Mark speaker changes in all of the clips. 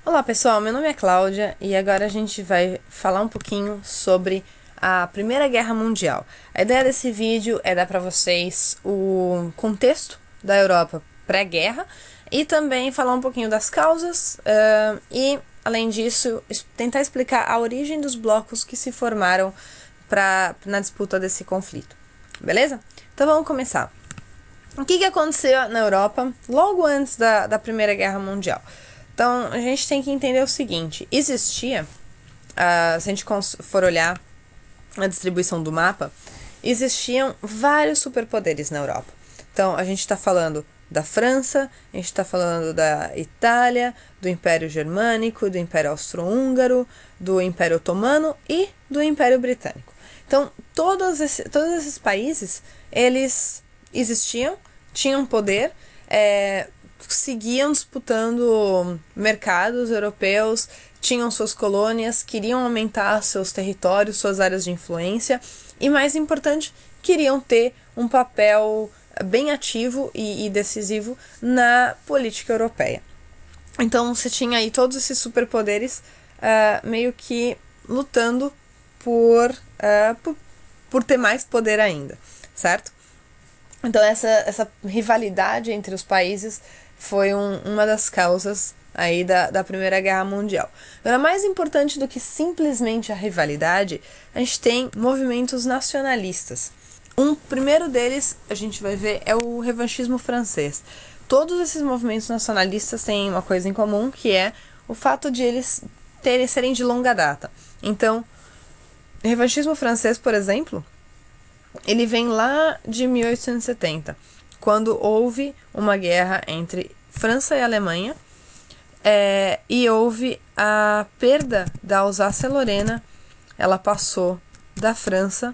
Speaker 1: Olá pessoal, meu nome é Cláudia e agora a gente vai falar um pouquinho sobre a Primeira Guerra Mundial. A ideia desse vídeo é dar para vocês o contexto da Europa pré-guerra e também falar um pouquinho das causas e, além disso, tentar explicar a origem dos blocos que se formaram na disputa desse conflito. Beleza? Então vamos começar. O que aconteceu na Europa logo antes da Primeira Guerra Mundial? Então, a gente tem que entender o seguinte: existia, se a gente for olhar a distribuição do mapa, existiam vários superpoderes na Europa. Então, a gente está falando da França, a gente está falando da Itália, do Império Germânico, do Império Austro-Húngaro, do Império Otomano e do Império Britânico. Então, todos esses países, eles existiam, tinham poder, seguiam disputando mercados europeus, tinham suas colônias, queriam aumentar seus territórios, suas áreas de influência e, mais importante, queriam ter um papel bem ativo e decisivo na política europeia. Então você tinha aí todos esses superpoderes meio que lutando por ter mais poder ainda, certo? Então essa rivalidade entre os países foi uma das causas aí da Primeira Guerra Mundial. Agora, mais importante do que simplesmente a rivalidade, a gente tem movimentos nacionalistas. Um primeiro deles, a gente vai ver, é o revanchismo francês. Todos esses movimentos nacionalistas têm uma coisa em comum, que é o fato de eles serem de longa data. Então, o revanchismo francês, por exemplo, ele vem lá de 1870, quando houve uma guerra entre França e Alemanha, e houve a perda da Alsácia-Lorena. Ela passou da França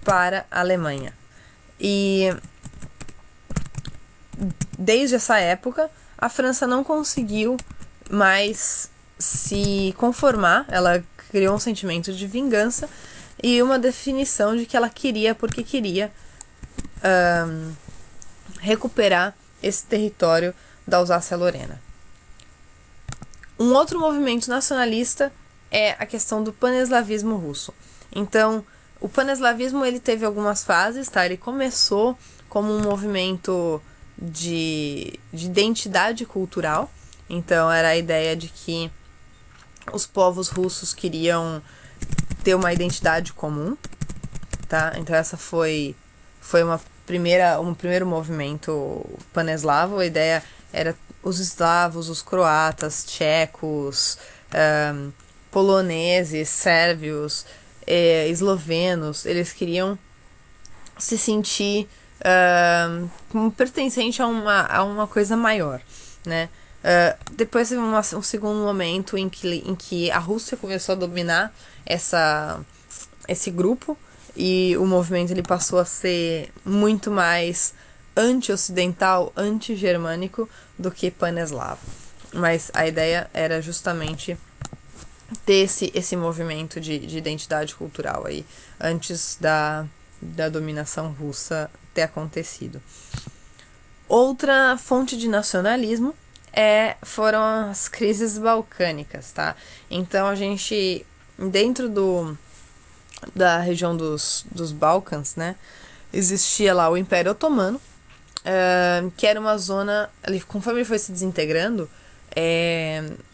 Speaker 1: para a Alemanha. E desde essa época, a França não conseguiu mais se conformar. Ela criou um sentimento de vingança e uma definição de que ela queria, porque queria recuperar esse território da Alsácia-Lorena. Um outro movimento nacionalista é a questão do paneslavismo russo. Então, o paneslavismo ele teve algumas fases, tá? Ele começou como um movimento de identidade cultural. Então, era a ideia de que os povos russos queriam ter uma identidade comum, tá? Então essa foi um primeiro movimento paneslavo. A ideia era os eslavos, os croatas, tchecos, poloneses, sérvios, eslovenos, eles queriam se sentir como pertencente a uma coisa maior, né? Depois teve um segundo momento em que a Rússia começou a dominar esse grupo, e o movimento ele passou a ser muito mais anti-ocidental, anti-germânico do que pan-eslavo. Mas a ideia era justamente ter esse movimento de identidade cultural aí, antes da dominação russa ter acontecido. Outra fonte de nacionalismo foram as crises balcânicas, tá? Então a gente, dentro da região dos Balcãs, né, existia lá o Império Otomano, que era uma zona, conforme ele foi se desintegrando,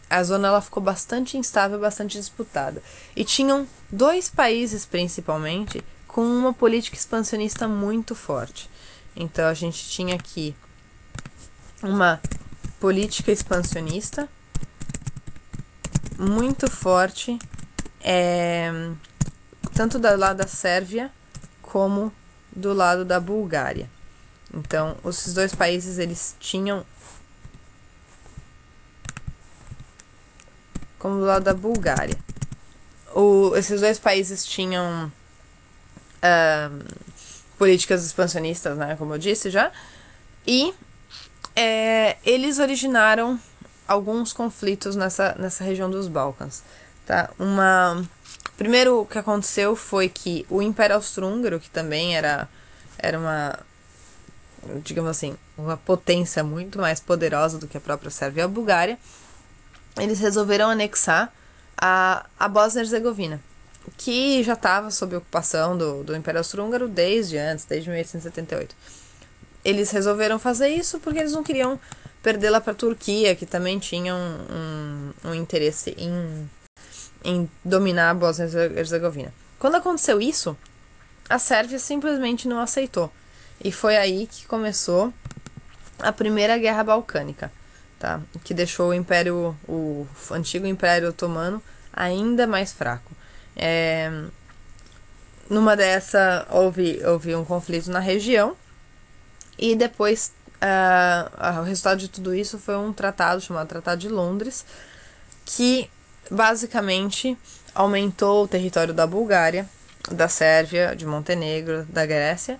Speaker 1: a zona ela ficou bastante instável, bastante disputada. E tinham dois países, principalmente, com uma política expansionista muito forte. Então a gente tinha aqui uma política expansionista muito forte, tanto do lado da Sérvia como do lado da Bulgária. Então, esses dois países, eles tinham, como do lado da Bulgária, esses dois países tinham políticas expansionistas, né, como eu disse já, e eles originaram alguns conflitos nessa região dos Balcãs, tá? Primeiro, o que aconteceu foi que o Império Austro-Húngaro, que também era uma, digamos assim, uma potência muito mais poderosa do que a própria Sérvia e a Bulgária, eles resolveram anexar a Bósnia-Herzegovina, que já estava sob ocupação do Império Austro-Húngaro desde 1878. Eles resolveram fazer isso porque eles não queriam perdê-la para a Turquia, que também tinha um interesse em dominar a Bósnia-Herzegovina. Quando aconteceu isso, a Sérvia simplesmente não aceitou. E foi aí que começou a Primeira Guerra Balcânica, tá? Que deixou o antigo Império Otomano ainda mais fraco. Numa dessa, houve um conflito na região, e depois o resultado de tudo isso foi um tratado chamado Tratado de Londres, que basicamente aumentou o território da Bulgária, da Sérvia, de Montenegro, da Grécia.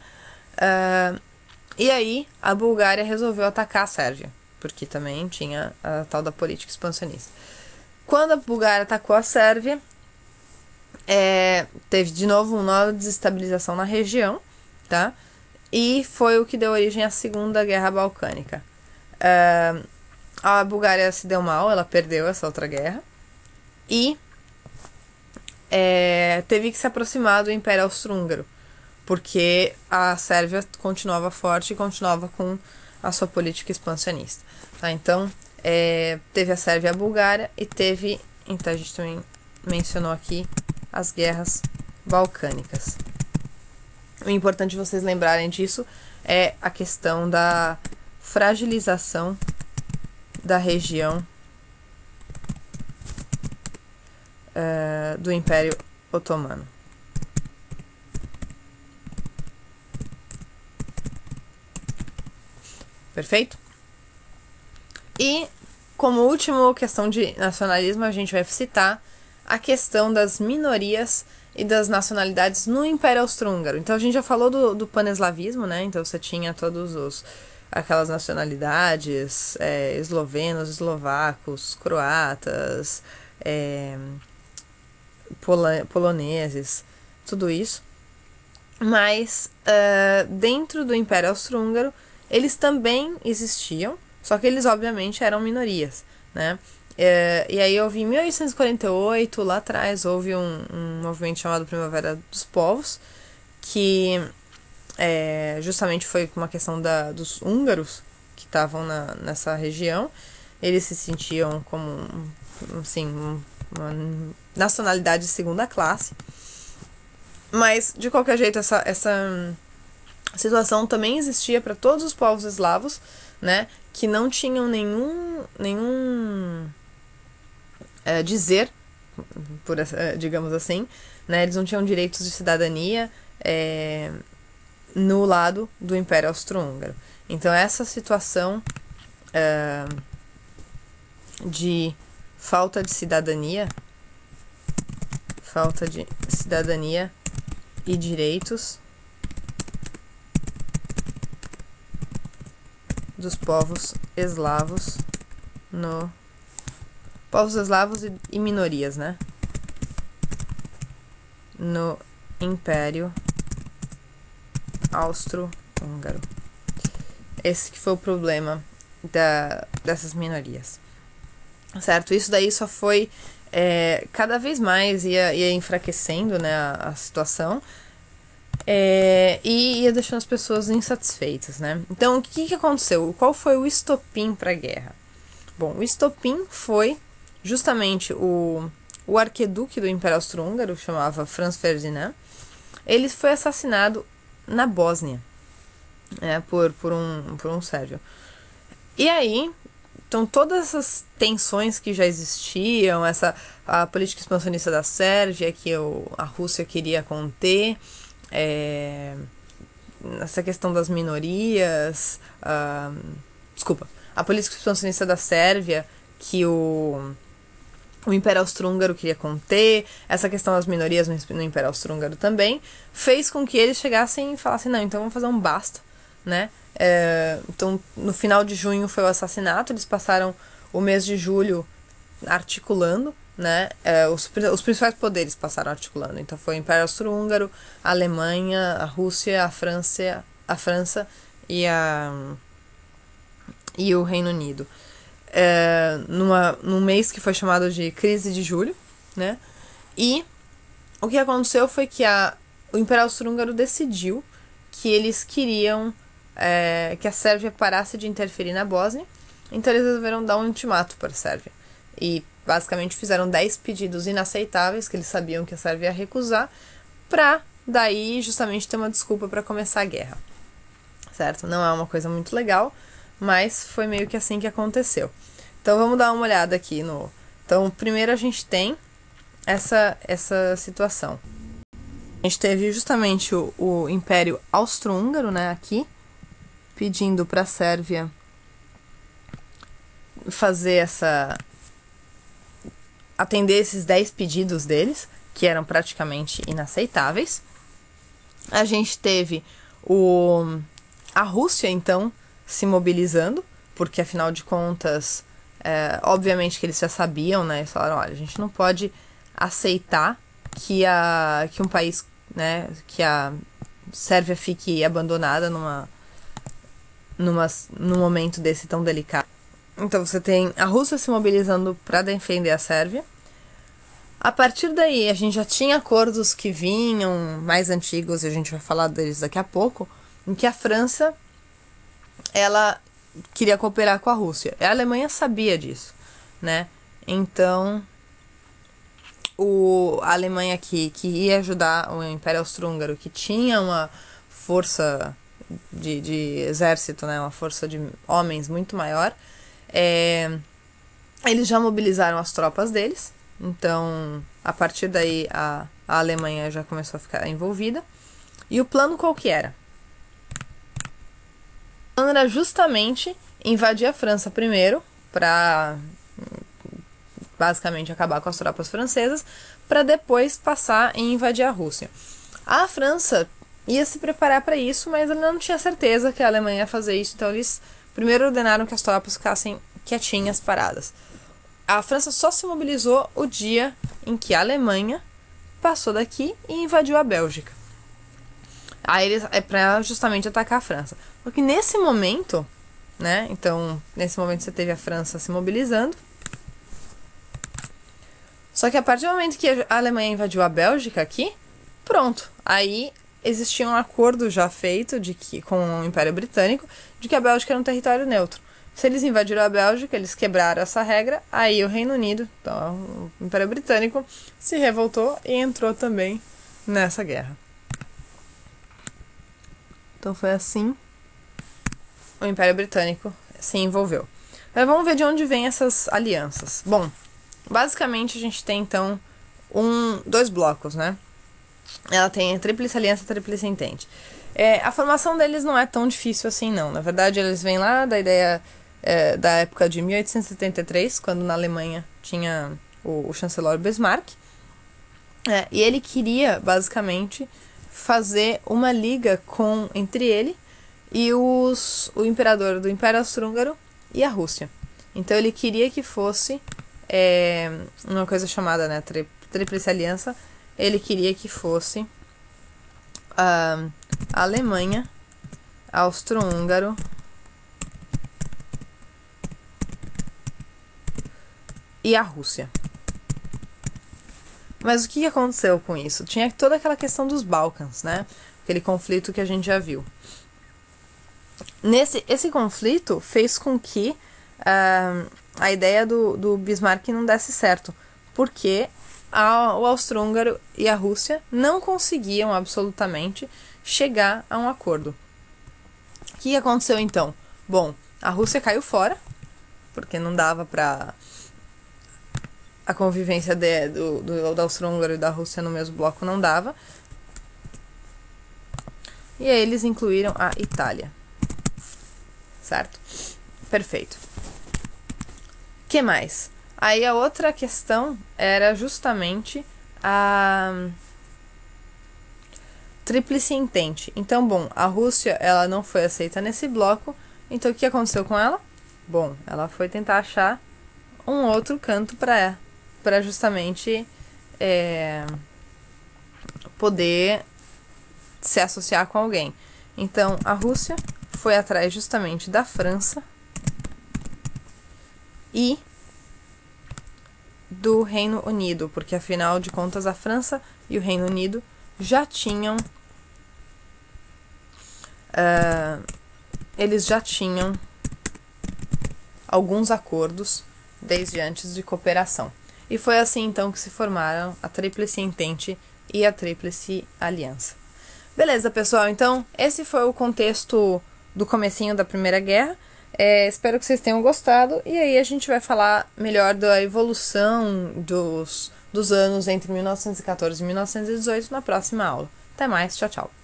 Speaker 1: E aí a Bulgária resolveu atacar a Sérvia, porque também tinha a tal da política expansionista. Quando a Bulgária atacou a Sérvia, teve de novo uma nova desestabilização na região, tá? E foi o que deu origem à Segunda Guerra Balcânica. A Bulgária se deu mal, ela perdeu essa outra guerra, e teve que se aproximar do Império Austro-Húngaro, porque a Sérvia continuava forte e continuava com a sua política expansionista. Tá? Então, teve a Sérvia e a Bulgária, e teve, então a gente também mencionou aqui, as guerras balcânicas. O importante vocês lembrarem disso é a questão da fragilização da região do Império Otomano. Perfeito? E, como última questão de nacionalismo, a gente vai citar a questão das minorias e das nacionalidades no Império Austro-Húngaro. Então a gente já falou do paneslavismo, né? Então você tinha aquelas nacionalidades, eslovenos, eslovacos, croatas, poloneses, tudo isso. Mas dentro do Império Austro-Húngaro eles também existiam, só que eles obviamente eram minorias, né? E aí houve em 1848, lá atrás, houve um movimento chamado Primavera dos Povos, que justamente foi uma questão dos húngaros que estavam nessa região. Eles se sentiam como assim, uma nacionalidade de segunda classe. Mas, de qualquer jeito, essa situação também existia para todos os povos eslavos, né, que não tinham nenhum dizer, digamos assim, né, eles não tinham direitos de cidadania no lado do Império Austro-Húngaro. Então essa situação de falta de cidadania e direitos dos povos eslavos e minorias, né, no Império Austro-Húngaro. Esse que foi o problema dessas minorias, certo? Isso daí só foi cada vez mais ia enfraquecendo, né, a situação, e ia deixando as pessoas insatisfeitas, né? Então, o que aconteceu? Qual foi o estopim para a guerra? Bom, o estopim foi justamente o arquiduque do Império Austro-Húngaro, chamava Franz Ferdinand. Ele foi assassinado na Bósnia, por um sérvio. E aí, então, todas essas tensões que já existiam, a política expansionista da Sérvia, que a Rússia queria conter, essa questão das minorias, a política expansionista da Sérvia, que o Império Austro-Húngaro queria conter, essa questão das minorias no Império Austro-Húngaro também, fez com que eles chegassem e falassem, não, então vamos fazer um basta, né? Então, no final de junho foi o assassinato, eles passaram o mês de julho articulando, né? Os principais poderes passaram articulando. Então foi o Império Austro-Húngaro, a Alemanha, a Rússia, a França e o Reino Unido. num mês que foi chamado de Crise de Julho, né? E o que aconteceu foi que o Império Austro-Húngaro decidiu que eles queriam que a Sérvia parasse de interferir na Bósnia, então eles resolveram dar um ultimato para a Sérvia. E basicamente fizeram 10 pedidos inaceitáveis que eles sabiam que a Sérvia ia recusar, para daí justamente ter uma desculpa para começar a guerra. Certo? Não é uma coisa muito legal, mas foi meio que assim que aconteceu. Então vamos dar uma olhada aqui no... Então primeiro a gente tem essa situação. A gente teve justamente o Império Austro-Húngaro, né, aqui, pedindo para a Sérvia fazer atender esses 10 pedidos deles, que eram praticamente inaceitáveis. A gente teve a Rússia, então, se mobilizando, porque afinal de contas, obviamente que eles já sabiam, né, eles falaram, olha, a gente não pode aceitar que um país, né, que a Sérvia fique abandonada num momento desse tão delicado. Então você tem a Rússia se mobilizando para defender a Sérvia. A partir daí, a gente já tinha acordos que vinham mais antigos, e a gente vai falar deles daqui a pouco, em que a França, ela queria cooperar com a Rússia. A Alemanha sabia disso, né? Então, a Alemanha que ia ajudar o Império Austro-Húngaro, que tinha uma força de exército, né? Uma força de homens muito maior, eles já mobilizaram as tropas deles. Então, a partir daí, a Alemanha já começou a ficar envolvida. E o plano qual que era? O plano era justamente invadir a França primeiro, para basicamente acabar com as tropas francesas, para depois passar e invadir a Rússia. A França ia se preparar para isso, mas ela não tinha certeza que a Alemanha ia fazer isso, então eles primeiro ordenaram que as tropas ficassem quietinhas, paradas. A França só se mobilizou o dia em que a Alemanha passou daqui e invadiu a Bélgica. Aí eles para justamente atacar a França. Porque nesse momento, né? Então, nesse momento você teve a França se mobilizando. Só que a partir do momento que a Alemanha invadiu a Bélgica aqui, pronto. Aí existia um acordo já feito com o Império Britânico de que a Bélgica era um território neutro. Se eles invadiram a Bélgica, eles quebraram essa regra, aí o Reino Unido, então o Império Britânico, se revoltou e entrou também nessa guerra. Então foi assim o Império Britânico se envolveu. Mas vamos ver de onde vêm essas alianças. Bom, basicamente a gente tem então dois blocos, né? Ela tem a Tríplice Aliança e a Tríplice Entente. A formação deles não é tão difícil assim, não. Na verdade, eles vêm lá da ideia da época de 1873, quando na Alemanha tinha o chanceler Bismarck. E ele queria, basicamente, fazer uma liga entre ele e o imperador do Império Austro-Húngaro e a Rússia. Então ele queria que fosse uma coisa chamada, né, Tríplice Aliança. Ele queria que fosse a Alemanha, Austro-Húngaro e a Rússia. Mas o que aconteceu com isso? Tinha toda aquela questão dos Balcãs, né? Aquele conflito que a gente já viu. Esse conflito fez com que a ideia do Bismarck não desse certo, porque o Austro-Húngaro e a Rússia não conseguiam absolutamente chegar a um acordo. O que aconteceu então? Bom, a Rússia caiu fora, porque não dava para a convivência do Austro-Húngaro e da Rússia no mesmo bloco, não dava. E aí eles incluíram a Itália. Certo? Perfeito. O que mais? Aí a outra questão era justamente a Tríplice Entente. Então, bom, a Rússia ela não foi aceita nesse bloco. Então, o que aconteceu com ela? Bom, ela foi tentar achar um outro canto para justamente poder se associar com alguém. Então, a Rússia foi atrás justamente da França e do Reino Unido, porque afinal de contas a França e o Reino Unido já tinham eles já tinham alguns acordos desde antes de cooperação. E foi assim então que se formaram a Tríplice Entente e a Tríplice Aliança. Beleza, pessoal, então esse foi o contexto do comecinho da Primeira Guerra. Espero que vocês tenham gostado, e aí a gente vai falar melhor da evolução dos anos entre 1914 e 1918 na próxima aula. Até mais, tchau, tchau.